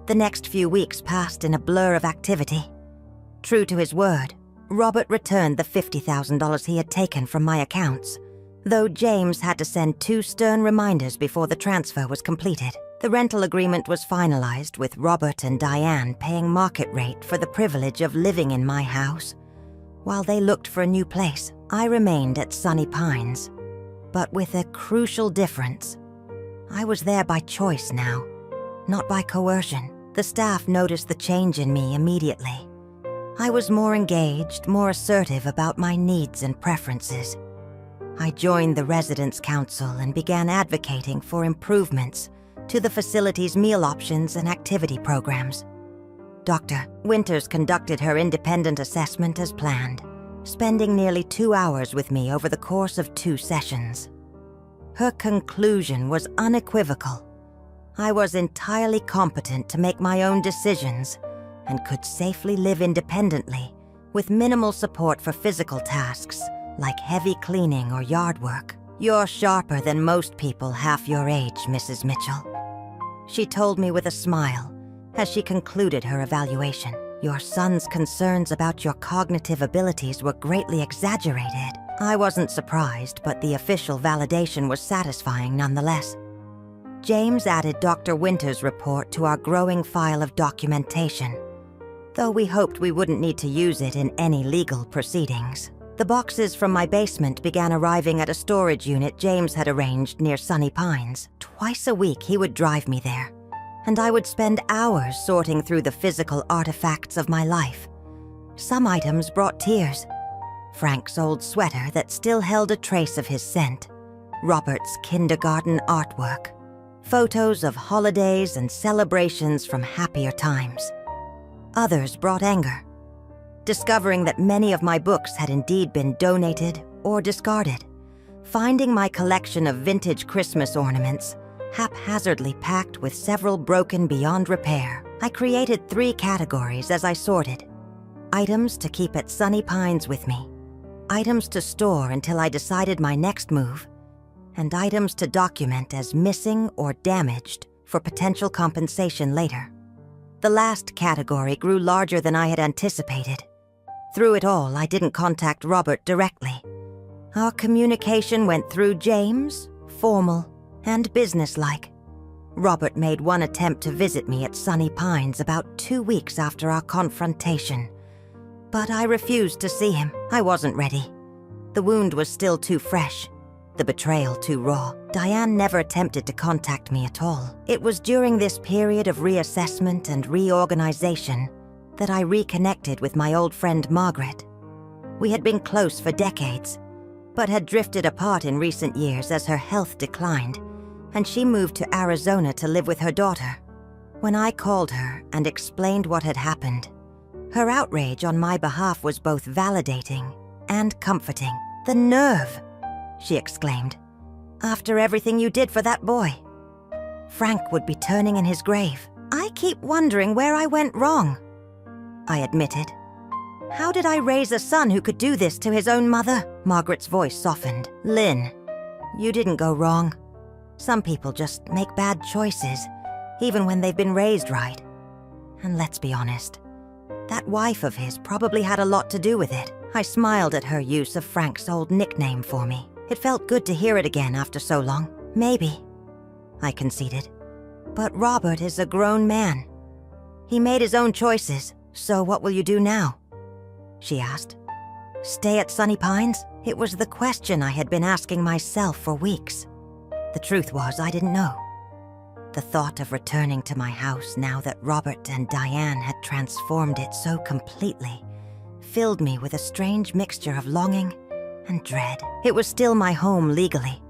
The next few weeks passed in a blur of activity. True to his word, Robert returned the $50,000 he had taken from my accounts, though James had to send 2 stern reminders before the transfer was completed. The rental agreement was finalized with Robert and Diane paying market rate for the privilege of living in my house. While they looked for a new place, I remained at Sunny Pines, but with a crucial difference. I was there by choice now, not by coercion. The staff noticed the change in me immediately. I was more engaged, more assertive about my needs and preferences. I joined the Residents' Council and began advocating for improvements to the facility's meal options and activity programs. Dr. Winters conducted her independent assessment as planned, spending nearly 2 hours with me over the course of 2 sessions. Her conclusion was unequivocal. I was entirely competent to make my own decisions and could safely live independently with minimal support for physical tasks like heavy cleaning or yard work. "You're sharper than most people half your age, Mrs. Mitchell," she told me with a smile as she concluded her evaluation. "Your son's concerns about your cognitive abilities were greatly exaggerated." I wasn't surprised, but the official validation was satisfying nonetheless. James added Dr. Winters' report to our growing file of documentation, though we hoped we wouldn't need to use it in any legal proceedings. The boxes from my basement began arriving at a storage unit James had arranged near Sunny Pines. Twice a week he would drive me there, and I would spend hours sorting through the physical artifacts of my life. Some items brought tears. Frank's old sweater that still held a trace of his scent, Robert's kindergarten artwork, photos of holidays and celebrations from happier times. Others brought anger, discovering that many of my books had indeed been donated or discarded, finding my collection of vintage Christmas ornaments haphazardly packed with several broken beyond repair. I created 3 categories as I sorted: items to keep at Sunny Pines with me, items to store until I decided my next move, and items to document as missing or damaged for potential compensation later. The last category grew larger than I had anticipated. Through it all, I didn't contact Robert directly. Our communication went through James, formal and businesslike. Robert made one attempt to visit me at Sunny Pines about 2 weeks after our confrontation, but I refused to see him. I wasn't ready. The wound was still too fresh, the betrayal too raw. Diane never attempted to contact me at all. It was during this period of reassessment and reorganization that I reconnected with my old friend Margaret. We had been close for decades, but had drifted apart in recent years as her health declined, and she moved to Arizona to live with her daughter. When I called her and explained what had happened, her outrage on my behalf was both validating and comforting. "The nerve!" she exclaimed. "After everything you did for that boy. Frank would be turning in his grave. I keep wondering where I went wrong," I admitted. "How did I raise a son who could do this to his own mother?" Margaret's voice softened. "Lynn, you didn't go wrong. Some people just make bad choices, even when they've been raised right. And let's be honest, that wife of his probably had a lot to do with it." I smiled at her use of Frank's old nickname for me. It felt good to hear it again after so long. "Maybe," I conceded. "But Robert is a grown man. He made his own choices, so what will you do now?" she asked. "Stay at Sunny Pines?" It was the question I had been asking myself for weeks. The truth was, I didn't know. The thought of returning to my house now that Robert and Diane had transformed it so completely filled me with a strange mixture of longing and dread. It was still my home legally,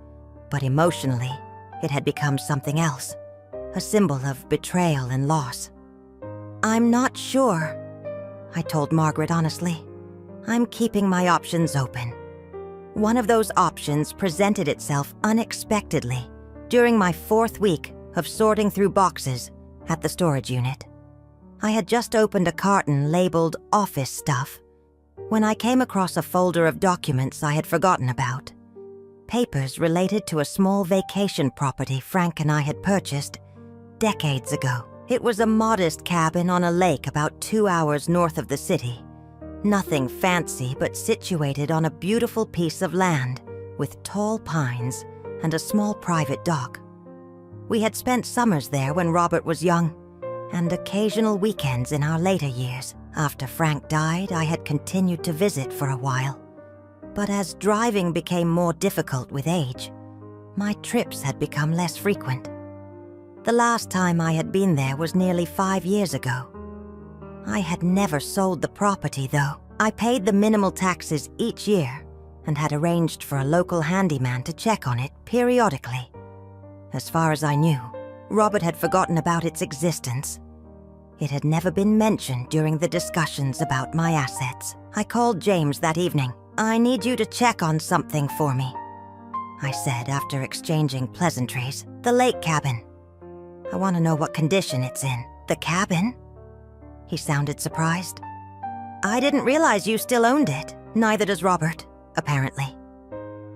but emotionally, it had become something else, a symbol of betrayal and loss. "I'm not sure," I told Margaret honestly. "I'm keeping my options open." One of those options presented itself unexpectedly during my 4th week of sorting through boxes at the storage unit. I had just opened a carton labeled office stuff when I came across a folder of documents I had forgotten about. Papers related to a small vacation property Frank and I had purchased decades ago. It was a modest cabin on a lake about 2 hours north of the city. Nothing fancy, but situated on a beautiful piece of land with tall pines and a small private dock. We had spent summers there when Robert was young, and occasional weekends in our later years. After Frank died, I had continued to visit for a while. But as driving became more difficult with age, my trips had become less frequent. The last time I had been there was nearly 5 years ago. I had never sold the property, though. I paid the minimal taxes each year and had arranged for a local handyman to check on it periodically. As far as I knew, Robert had forgotten about its existence. It had never been mentioned during the discussions about my assets. I called James that evening. "I need you to check on something for me," I said after exchanging pleasantries. "The lake cabin. I want to know what condition it's in." "The cabin?" He sounded surprised. "I didn't realize you still owned it. Neither does Robert, apparently,"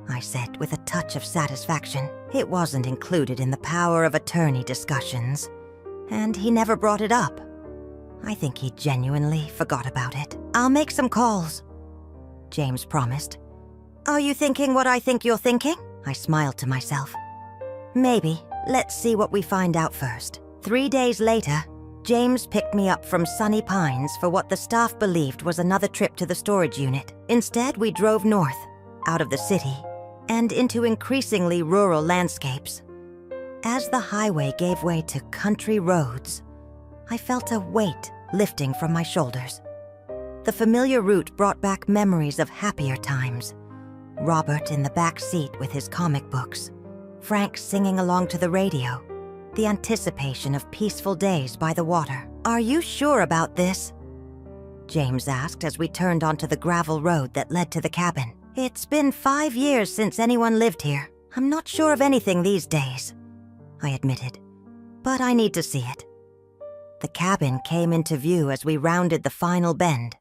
I said with a touch of satisfaction. It wasn't included in the power of attorney discussions, and he never brought it up. I think he genuinely forgot about it. "I'll make some calls," James promised. "Are you thinking what I think you're thinking?" I smiled to myself. "Maybe. Let's see what we find out first." 3 days later, James picked me up from Sunny Pines for what the staff believed was another trip to the storage unit. Instead, we drove north, out of the city, and into increasingly rural landscapes. As the highway gave way to country roads, I felt a weight lifting from my shoulders. The familiar route brought back memories of happier times. Robert in the back seat with his comic books, Frank singing along to the radio, the anticipation of peaceful days by the water. "Are you sure about this?" James asked as we turned onto the gravel road that led to the cabin. "It's been 5 years since anyone lived here. I'm not sure of anything these days," I admitted, "but I need to see it." The cabin came into view as we rounded the final bend,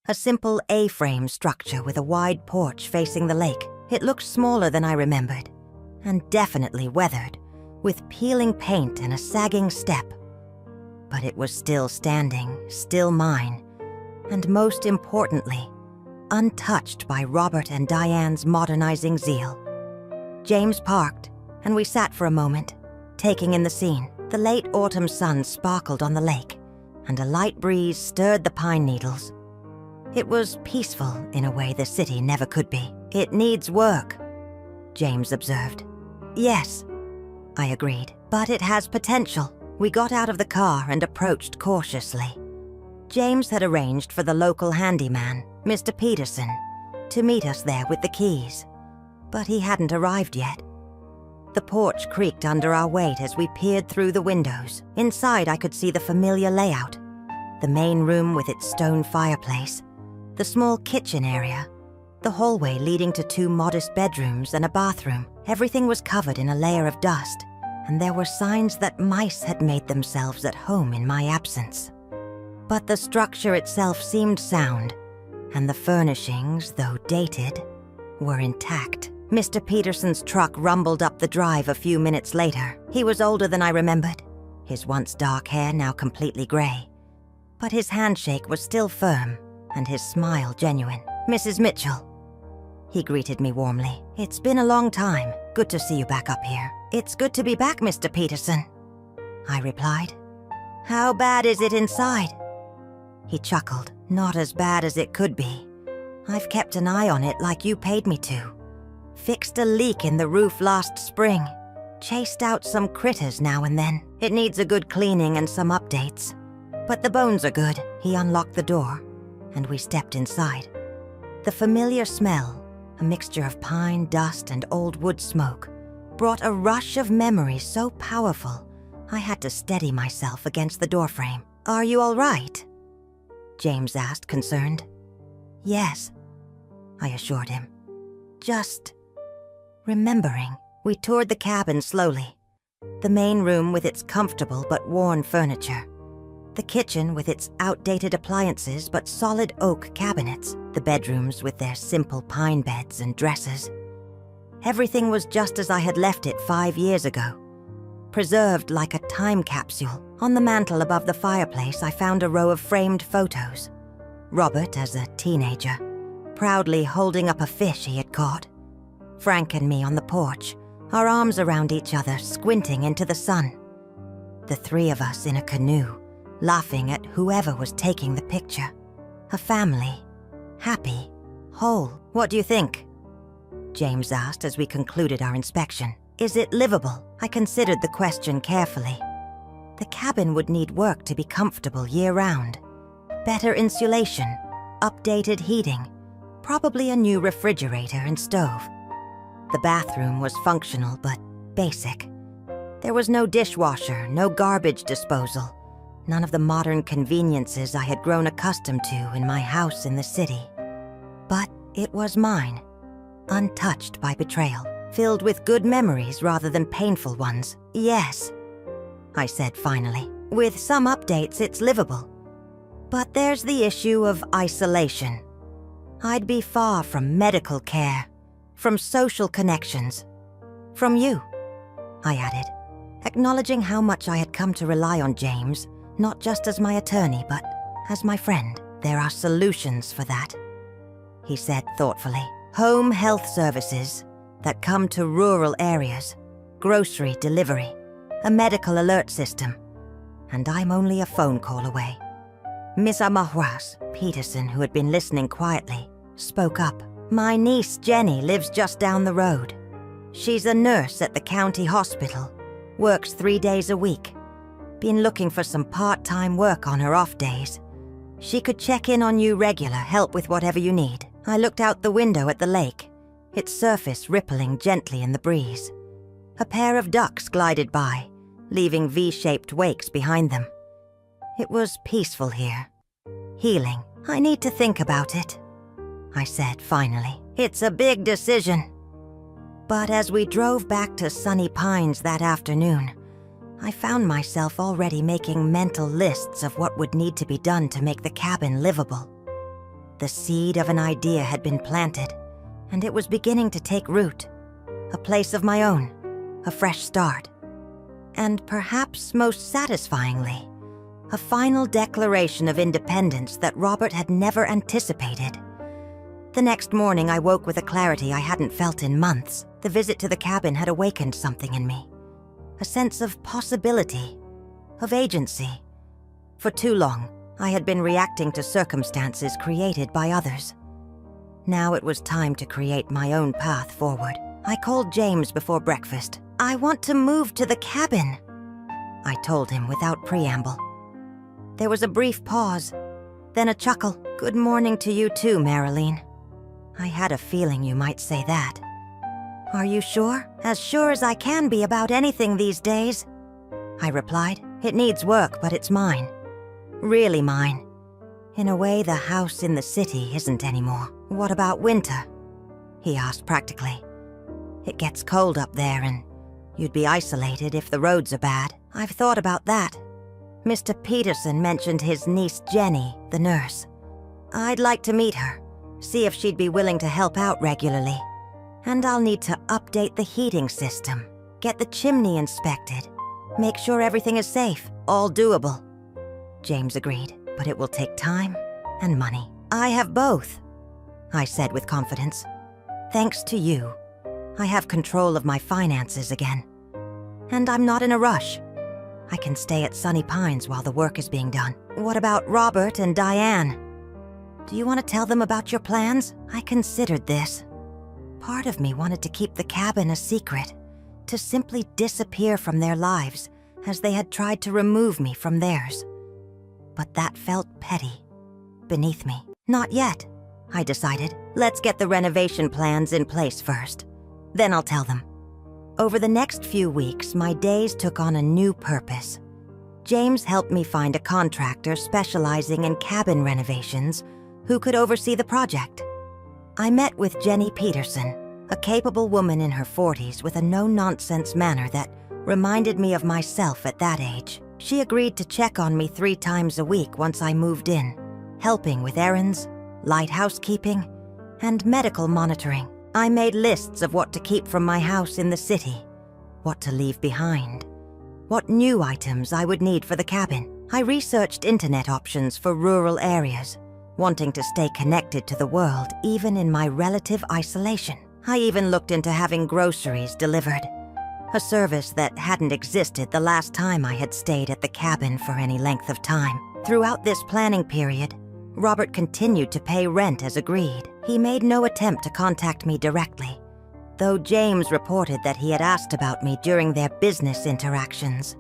a simple A-frame structure with a wide porch facing the lake. It looked smaller than I remembered, and definitely weathered, with peeling paint and a sagging step. But it was still standing, still mine, and most importantly, untouched by Robert and Diane's modernizing zeal. James parked, and we sat for a moment, taking in the scene. The late autumn sun sparkled on the lake, and a light breeze stirred the pine needles. It was peaceful in a way the city never could be. "It needs work," James observed. "Yes," I agreed, "but it has potential." We got out of the car and approached cautiously. James had arranged for the local handyman, Mr. Peterson, to meet us there with the keys, but he hadn't arrived yet. The porch creaked under our weight as we peered through the windows. Inside, I could see the familiar layout: the main room with its stone fireplace, the small kitchen area, the hallway leading to 2 modest bedrooms and a bathroom. Everything was covered in a layer of dust, and there were signs that mice had made themselves at home in my absence. But the structure itself seemed sound, and the furnishings, though dated, were intact. Mr. Peterson's truck rumbled up the drive a few minutes later. He was older than I remembered, his once dark hair now completely gray. But his handshake was still firm, and his smile genuine. "Mrs. Mitchell," he greeted me warmly. "It's been a long time. Good to see you back up here." "It's good to be back, Mr. Peterson," I replied. "How bad is it inside?" He chuckled. "Not as bad as it could be. I've kept an eye on it like you paid me to. Fixed a leak in the roof last spring. Chased out some critters now and then. It needs a good cleaning and some updates. But the bones are good." He unlocked the door, and we stepped inside. The familiar smell, a mixture of pine, dust, and old wood smoke, brought a rush of memories so powerful I had to steady myself against the doorframe. "Are you all right?" James asked, concerned. "Yes," I assured him. "Just remembering." We toured the cabin slowly. The main room with its comfortable but worn furniture. The kitchen with its outdated appliances but solid oak cabinets. The bedrooms with their simple pine beds and dressers. Everything was just as I had left it 5 years ago, preserved like a time capsule. On the mantel above the fireplace, I found a row of framed photos. Robert as a teenager, proudly holding up a fish he had caught. Frank and me on the porch, our arms around each other, squinting into the sun. The three of us in a canoe, laughing at whoever was taking the picture. A family, happy, whole. What do you think? James asked as we concluded our inspection. Is it livable? I considered the question carefully. The cabin would need work to be comfortable year-round. Better insulation, updated heating, probably a new refrigerator and stove. The bathroom was functional but basic. There was no dishwasher, no garbage disposal, none of the modern conveniences I had grown accustomed to in my house in the city. But it was mine, untouched by betrayal, filled with good memories rather than painful ones. Yes, I said finally. With some updates, it's livable. But there's the issue of isolation. I'd be far from medical care, from social connections, from you, I added, acknowledging how much I had come to rely on James, not just as my attorney, but as my friend. There are solutions for that, he said thoughtfully. Home health services that come to rural areas, grocery delivery, a medical alert system, and I'm only a phone call away. Miss Amahwas Peterson, who had been listening quietly, spoke up. My niece Jenny lives just down the road. She's a nurse at the county hospital, works 3 days a week. Been looking for some part-time work on her off days. She could check in on you regular, help with whatever you need. I looked out the window at the lake, its surface rippling gently in the breeze. A pair of ducks glided by, leaving V-shaped wakes behind them. It was peaceful here. Healing. I need to think about it, I said finally. It's a big decision. But as we drove back to Sunny Pines that afternoon, I found myself already making mental lists of what would need to be done to make the cabin livable. The seed of an idea had been planted, and it was beginning to take root. A place of my own, a fresh start. And perhaps most satisfyingly, a final declaration of independence that Robert had never anticipated. The next morning, I woke with a clarity I hadn't felt in months. The visit to the cabin had awakened something in me. A sense of possibility, of agency. For too long, I had been reacting to circumstances created by others. Now it was time to create my own path forward. I called James before breakfast. I want to move to the cabin, I told him without preamble. There was a brief pause, then a chuckle. Good morning to you too, Marylene. I had a feeling you might say that. Are you sure? As sure as I can be about anything these days, I replied. It needs work, but it's mine. Really mine. In a way the house in the city isn't anymore. What about winter? He asked practically. It gets cold up there and you'd be isolated if the roads are bad. I've thought about that. Mr. Peterson mentioned his niece Jenny, the nurse. I'd like to meet her, see if she'd be willing to help out regularly. And I'll need to update the heating system, get the chimney inspected, make sure everything is safe, all doable. James agreed, but it will take time and money. I have both, I said with confidence. Thanks to you, I have control of my finances again. And I'm not in a rush. I can stay at Sunny Pines while the work is being done. What about Robert and Diane? Do you want to tell them about your plans? I considered this. Part of me wanted to keep the cabin a secret, to simply disappear from their lives as they had tried to remove me from theirs. But that felt petty, beneath me. Not yet, I decided. Let's get the renovation plans in place first. Then I'll tell them. Over the next few weeks, my days took on a new purpose. James helped me find a contractor specializing in cabin renovations who could oversee the project. I met with Jenny Peterson, a capable woman in her 40s with a no-nonsense manner that reminded me of myself at that age. She agreed to check on me 3 times a week once I moved in, helping with errands, light housekeeping, and medical monitoring. I made lists of what to keep from my house in the city, what to leave behind, what new items I would need for the cabin. I researched internet options for rural areas, wanting to stay connected to the world even in my relative isolation. I even looked into having groceries delivered, a service that hadn't existed the last time I had stayed at the cabin for any length of time. Throughout this planning period, Robert continued to pay rent as agreed. He made no attempt to contact me directly, though James reported that he had asked about me during their business interactions.